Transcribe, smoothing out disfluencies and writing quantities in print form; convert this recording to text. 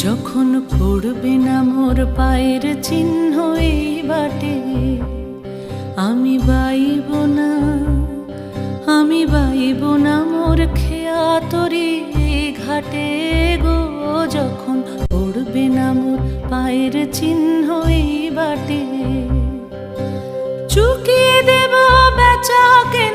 যখন পড়বে না মোর পায়ের চিহ্ন এই বাটে, আমি বাইব না, আমি বাইব না মোর খেয়া তরি ঘাটে গো। যখন পড়বে না মোর পায়ের চিহ্ন এই বাটে, চুকিয়ে দেব বেচা কেনা